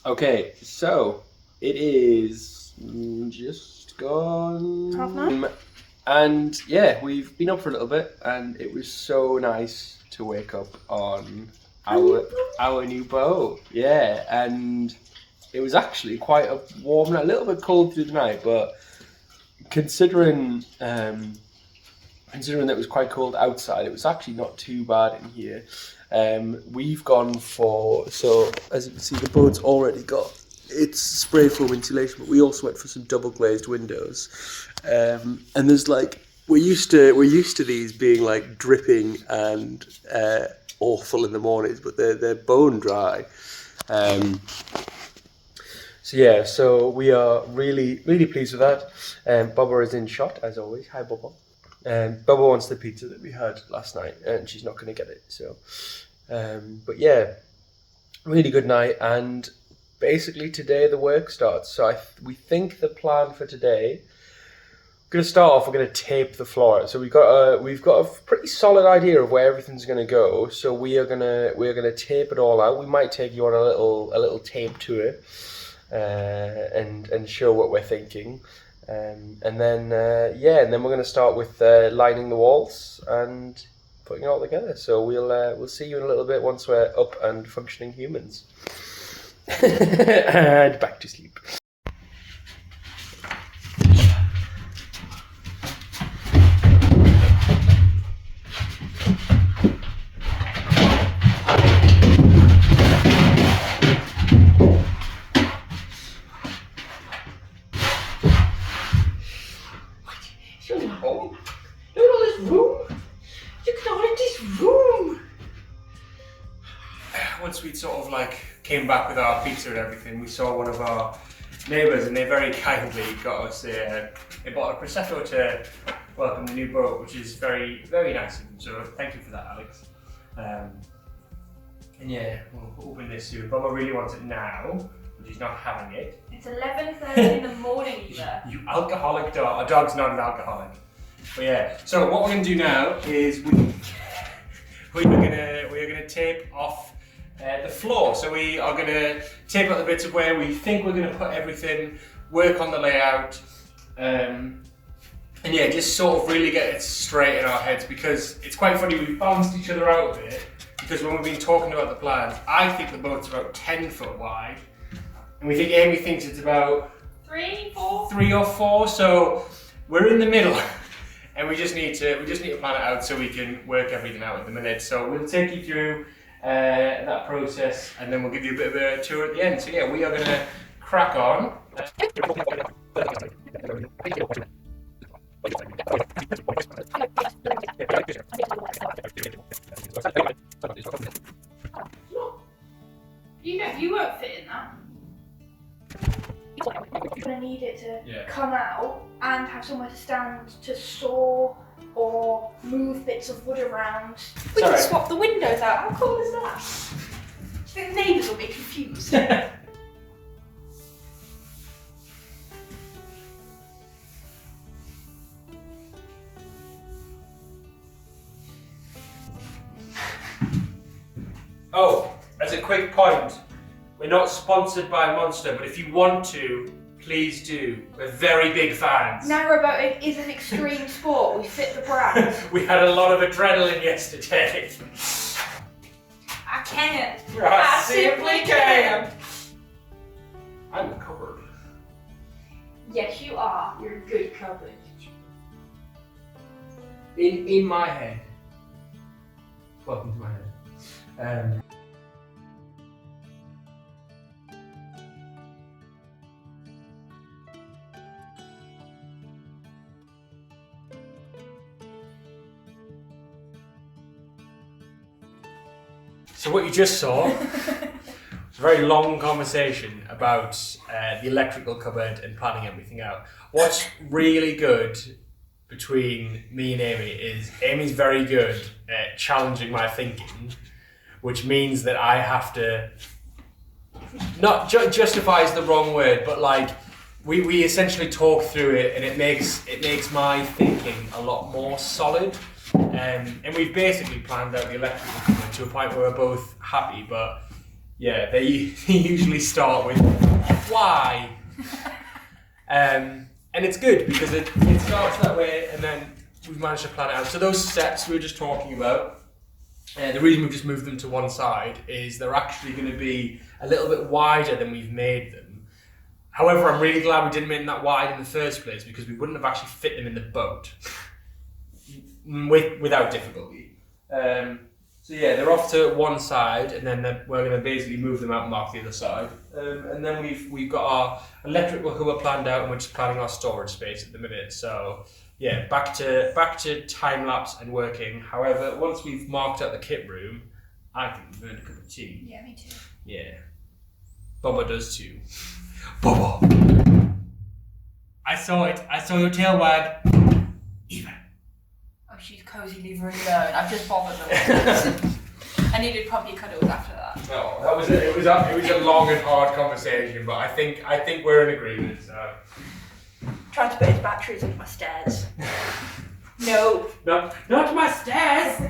Okay, so it is just gone. Half an hour? And yeah, we've been up for a little bit, and it was so nice to wake up on our new boat. Yeah, and it was actually quite a warm night, a little bit cold through the night, but considering that it was quite cold outside, it was actually not too bad in here. We've gone for, so as you can see, the boat's already got its spray foam insulation, but we also went for some double glazed windows. And there's like, we're used to these being like dripping and awful in the mornings, but they're bone dry. So yeah, so we are really pleased with that. Bubba is in shot as always. Hi Bubba. Bubba wants the pizza that we had last night, and she's not going to get it. So, but yeah, really good night. And basically today the work starts. So we think the plan for today. We're going to start off. We're going to tape the floor. So we've got a pretty solid idea of where everything's going to go. So we're gonna tape it all out. We might take you on a little tape tour, and show what we're thinking. And then we're going to start with lining the walls and putting it all together. So we'll see you in a little bit once we're up and functioning humans. And back to sleep. Once we'd sort of like came back with our pizza and everything, we saw one of our neighbours, and they very kindly got us they bought a prosecco to welcome the new boat, which is very nice of them. So thank you for that, Alex. And yeah, we'll open this soon. Bubba really wants it now, but he's not having it. It's 11:30 in the morning, either. You alcoholic dog. A dog's not an alcoholic. But yeah, so what we're going to do now is we're gonna tape off the floor. So we are going to tape out the bits of where we think we're going to put everything, work on the layout, and yeah, just sort of really get it straight in our heads, because it's quite funny, we've balanced each other out a bit, because when we've been talking about the plans, I think the boat's about 10 foot wide, and we think Amy thinks it's about 3 or 4, so we're in the middle. And we just need to plan it out so we can work everything out at the minute. So we'll take you through that process, and then we'll give you a bit of a tour at the end. So yeah, we are going to crack on. You won't fit in that. You're going to need it to come out and have somewhere to stand to saw or move bits of wood around. We can swap the windows out. How cool is that? I think the neighbours will be confused. Oh, as a quick point, we're not sponsored by Monster, but if you want to, please do. We're very big fans. Narrowboating is an extreme sport. We fit the brand. We had a lot of adrenaline yesterday. I can't. I simply can. I'm covered. Yes, you are. You're a good cupboard. In my head. Welcome to my head. So what you just saw was a very long conversation about the electrical cupboard and planning everything out. What's really good between me and Amy is Amy's very good at challenging my thinking, which means that I have to, not justify is the wrong word, but like we essentially talk through it, and it makes my thinking a lot more solid. And we've basically planned out the electrical cupboard to a point where we're both happy, but Yeah, they usually start with why. And it's good because it starts that way, and then we've managed to plan it out. So those steps we were just talking about, the reason we've just moved them to one side is they're actually going to be a little bit wider than we've made them. However, I'm really glad we didn't make them that wide in the first place because we wouldn't have actually fit them in the boat without difficulty. So yeah, they're off to one side, and then we're going to basically move them out and mark the other side. And then we've got our electrical hoover planned out, and we're just planning our storage space at the minute. So yeah, back to time lapse and working. However, once we've marked out the kit room, I think we've earned a cup of tea. Yeah, me too. Yeah, Bubba does too. Bubba, I saw it. I saw your tail wag. Eva. Oh, she's cozy, leave her alone. I've just bothered her. I needed probably cuddles after that. No, that was it. It was a long and hard conversation, but I think we're in agreement. So. Tried to put his batteries into my stairs. No. Not my stairs.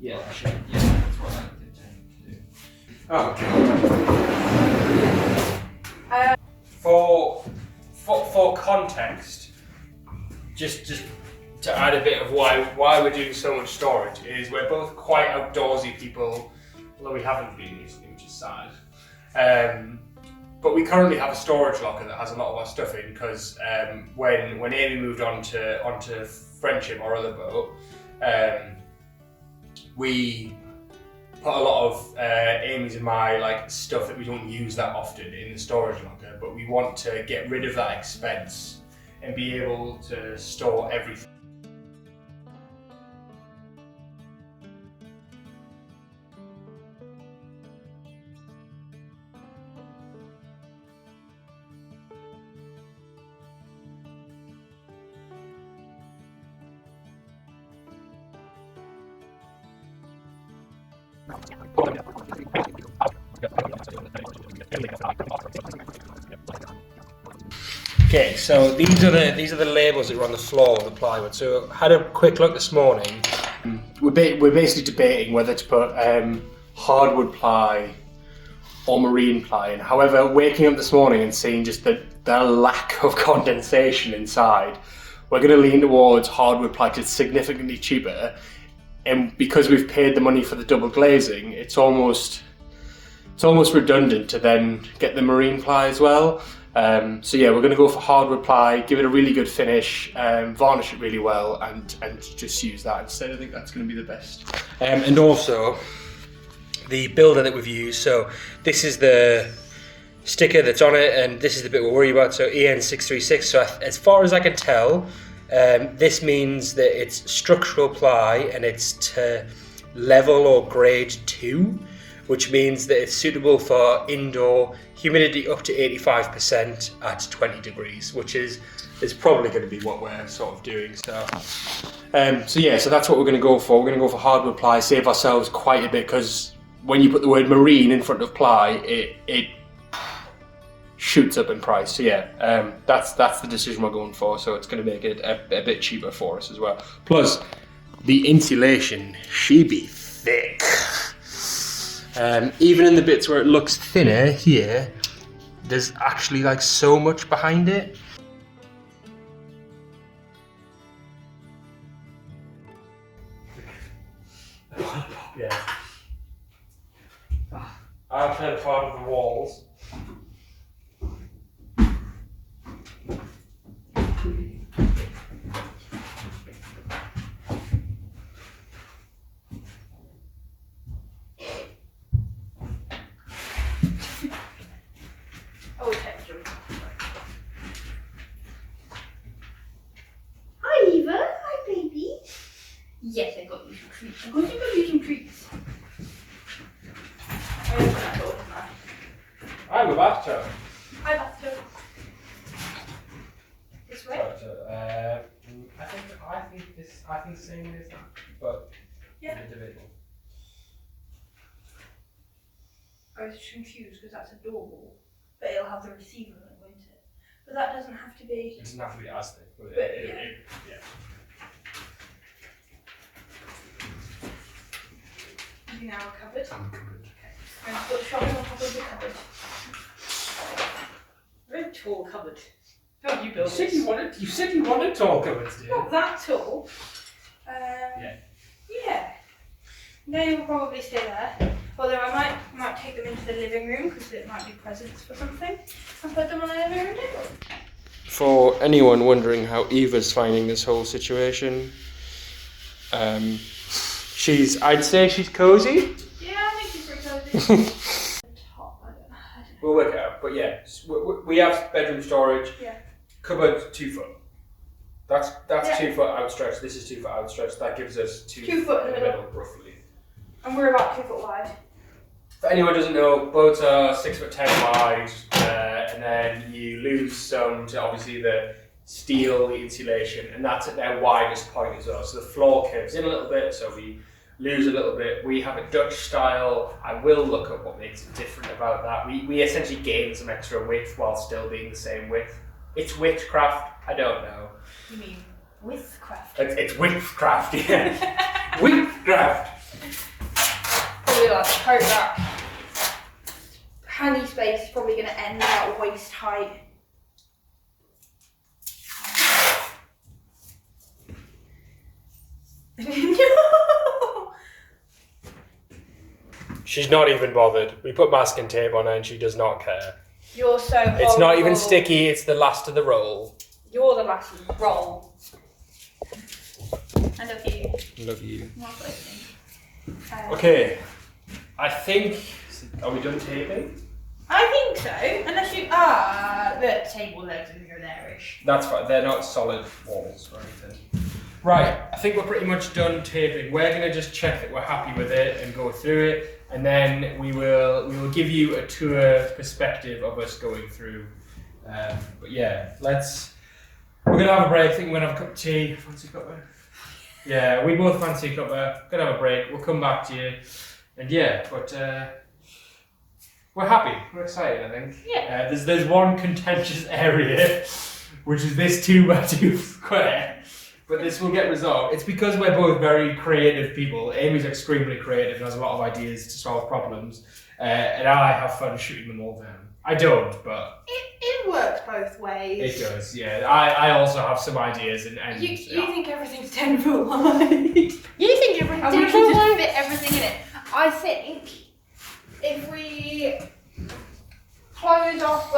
Yeah, that's what I intend to do. Oh, okay. For context, just to add a bit of why we're doing so much storage is we're both quite outdoorsy people, although we haven't been recently, which is sad. But we currently have a storage locker that has a lot of our stuff in because when Amy moved onto Friendship, our other boat, we put a lot of Amy's and my stuff that we don't use that often in the storage locker, but we want to get rid of that expense and be able to store everything. Okay, so these are the labels that are on the floor of the plywood. So I had a quick look this morning. We're basically debating whether to put hardwood ply or marine ply in. However, waking up this morning and seeing just the lack of condensation inside, we're going to lean towards hardwood ply because it's significantly cheaper. And because we've paid the money for the double glazing, it's almost redundant to then get the marine ply as well. So yeah, we're going to go for hardwood ply, give it a really good finish, varnish it really well, and just use that instead. I think that's going to be the best. And also, the builder that we've used. So this is the sticker that's on it, and this is the bit we're worried about. So EN636. So as far as I can tell, this means that it's structural ply and it's to level or grade 2, which means that it's suitable for indoor humidity up to 85% at 20 degrees, which is probably going to be what we're sort of doing. So that's what we're going to go for. We're going to go for hardwood ply, save ourselves quite a bit, because when you put the word marine in front of ply, it shoots up in price. So yeah, that's the decision we're going for. So it's going to make it a bit cheaper for us as well. Plus, the insulation, she be thick. Even in the bits where it looks thinner here, there's actually so much behind it. Yeah. I've had part of the walls. Hi Eva, hi baby. Yes, I got you some treats. I'm going to go you some treats. I opened that door, didn't I? I'm a bathtub. Hi bathtub. This way? I think the same is that, but yeah. Individual. I was just confused because that's a doorbell, but it'll have the receiver on it, won't it? But that doesn't have to be. It doesn't have to be as thick, but yeah. you now a cupboard. And cupboard. And put shelves on top of the cupboard. Very tall cupboard. How do you build You said this? you said you wanted tall cupboards, dear. Not that tall. Yeah. They will probably stay there. Although I might take them into the living room because it might be presents for something, and put them on the living room table. For anyone wondering how Eva's finding this whole situation, I'd say she's cozy. Yeah, I think she's pretty cozy. Top, I don't know. We'll work it out, but yeah, we have bedroom storage. Yeah. Cupboard 2 foot. That's Yeah. 2 foot outstretched. This is 2 foot outstretched. That gives us 2 foot in the middle, roughly. and we're about 2 foot wide. For anyone who doesn't know, boats are 6'10" wide, and then you lose some to obviously the steel, the insulation, and that's at their widest point as well. So the floor curves in a little bit, so we lose a little bit. We have a Dutch style. I will look up what makes it different about that. We essentially gain some extra width while still being the same width. It's witchcraft. I don't know. You mean withcraft? It's witchcraft, yeah. Witchcraft. Probably like coat that. Handy space is probably going to end about waist height. No! She's not even bothered. We put masking tape on her and she does not care. You're so horrible. It's not even sticky, it's the last of the roll. You're the last of the roll. I love you. Love you. Not listening. Okay, I think... Are we done taping? I think so. Unless you... the table legs are going to go there-ish. That's fine, they're not solid walls or anything. Right, I think we're pretty much done taping. We're going to just check that we're happy with it and go through it, and then we will give you a tour perspective of us going through. But yeah, we're going to have a break. I think we're going to have a cup of tea. Fancy cuppa? Yeah, we both fancy a cuppa. Going to have a break. We'll come back to you. And yeah, but we're happy. We're excited, I think. Yeah. There's one contentious area, which is this 2x2 square. But this will get resolved. It's because we're both very creative people. Amy's extremely creative and has a lot of ideas to solve problems. And I have fun shooting them all down. I don't, but... It works both ways. It does, yeah. I also have some ideas and You think everything's 10 foot wide. You think everything's I 10 wish foot I wide? could Fit everything in it. I think if we close off,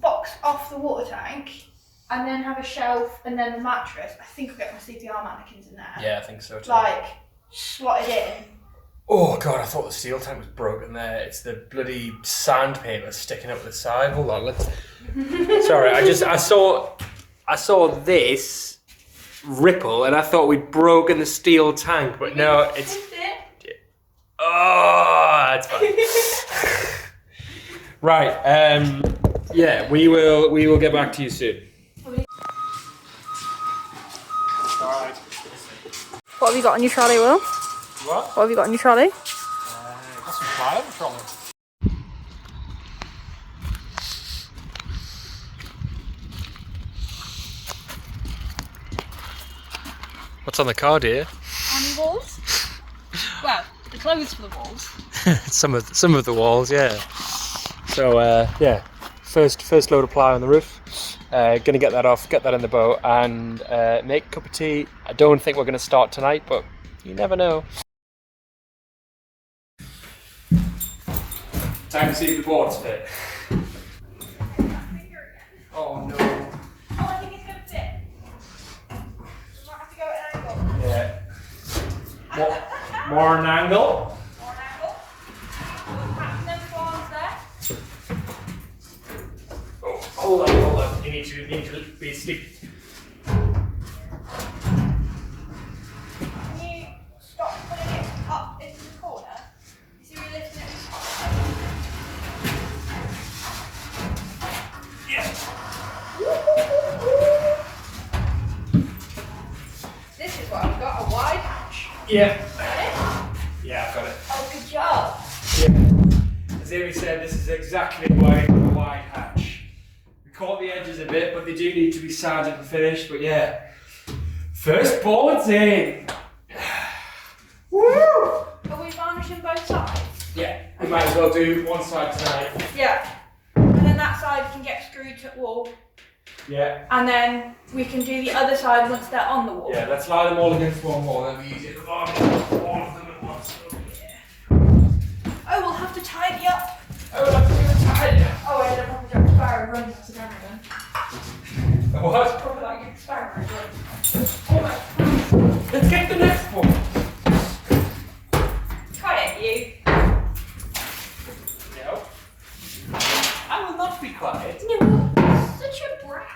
box off the water tank, and then have a shelf and then the mattress, I think I'll get my CPR mannequins in there. Yeah, I think so too. Slotted in. Oh god, I thought the steel tank was broken there. It's the bloody sandpaper sticking up the side. Hold on, let's... Sorry, I saw this ripple and I thought we'd broken the steel tank, but no, it's... Oh, that's fine. Right, yeah, we will get back to you soon. What have you got on your trolley, Will? What? What have you got on your trolley? Got some plywood from it. What's on the car, dear? On the walls? Well, the clothes for the walls. some of the walls, yeah. So yeah, first load of ply on the roof. Gonna get that off, get that in the boat, and make a cup of tea. I don't think we're gonna start tonight, but you never know. Time to see if the board's fit. Oh no. Oh, I think it's going to fit. We might have to go at an angle. Yeah. More an angle. More an angle. We'll pack them forms there. Oh, hold on. You need to be asleep. Can you stop putting it up into the corner? You see we're lifting it up? Yeah. This is what I've got, a wide hatch. Yeah. Got it? Yeah, I've got it. Oh, good job. Yeah. As Amy said, this is exactly why it's a wide hatch. We caught the edges a bit, but they do need to be sanded and finished. But yeah, first board's in. Woo! Are we varnishing both sides? Yeah, we might as well do one side tonight. Yeah. And then that side can get screwed to the wall. Yeah. And then we can do the other side once they're on the wall. Yeah, let's lie them all against one wall, that'll be easier to varnish all of them at once. Oh, we'll have to tidy up. Oh, we'll have to do a tidy. Oh, I don't have to jump fire and run to the camera then. What? Probably like an experiment. Let's get the next one. Quiet, you. No. I will not be quiet. No, such a brat.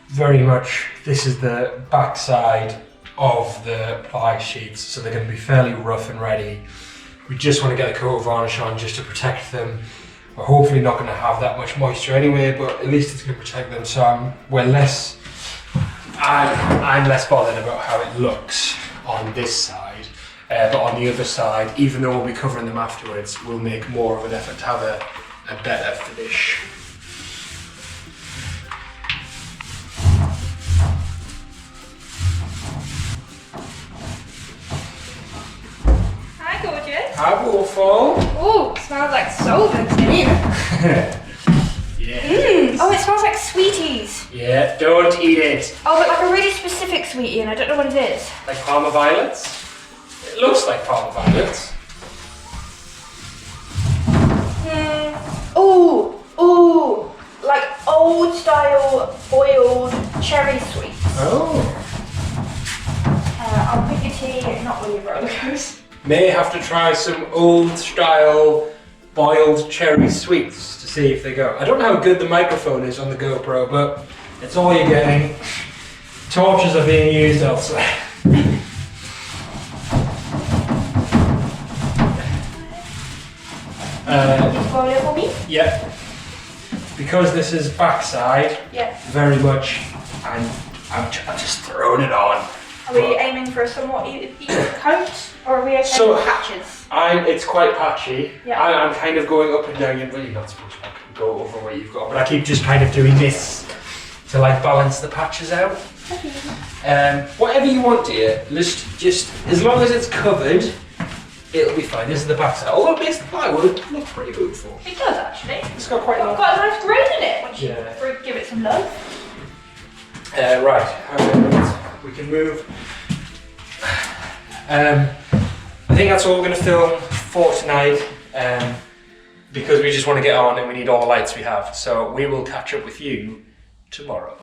Very much, this is the back side of the ply sheets, so they're going to be fairly rough and ready. We just want to get a coat of varnish on just to protect them. We're hopefully not going to have that much moisture anyway, but at least it's going to protect them, so I'm less bothered about how it looks on this side. But on the other side, even though we'll be covering them afterwards, we'll make more of an effort to have a better finish. Hi, gorgeous. Hi, Waterfall. Ooh, smells like solvents in here. Yeah. Oh, it smells like sweeties. Yeah, don't eat it. Oh, but like a really specific sweetie, and I don't know what it is. Like Parma violets? It looks like Parma violets. Ooh, like old style boiled cherry sweets. Oh. I'll put your tea, not with your roller coasters. May have to try some old style boiled cherry sweets to see if they go. I don't know how good the microphone is on the GoPro, but it's all you're getting. Torches are being used elsewhere. Boil it for me? Yeah. Because this is backside, Yeah. very much, I'm just throwing it on. Are we aiming for a somewhat even coat, or are we okay So- with patches? It's quite patchy. Yeah. I'm kind of going up and down. You're really not supposed to go over what you've got, but I keep just kind of doing this to like balance the patches out. Whatever you want, dear. Just as long as it's covered, it'll be fine. This is the back side. Although this plywood looks pretty beautiful. It does actually. It's got quite a lot. Got a nice grain in it. Once you Yeah. give it some love. Right. Okay. We can move. I think that's all we're going to film for tonight. Because we just want to get on and we need all the lights we have. So we will catch up with you tomorrow.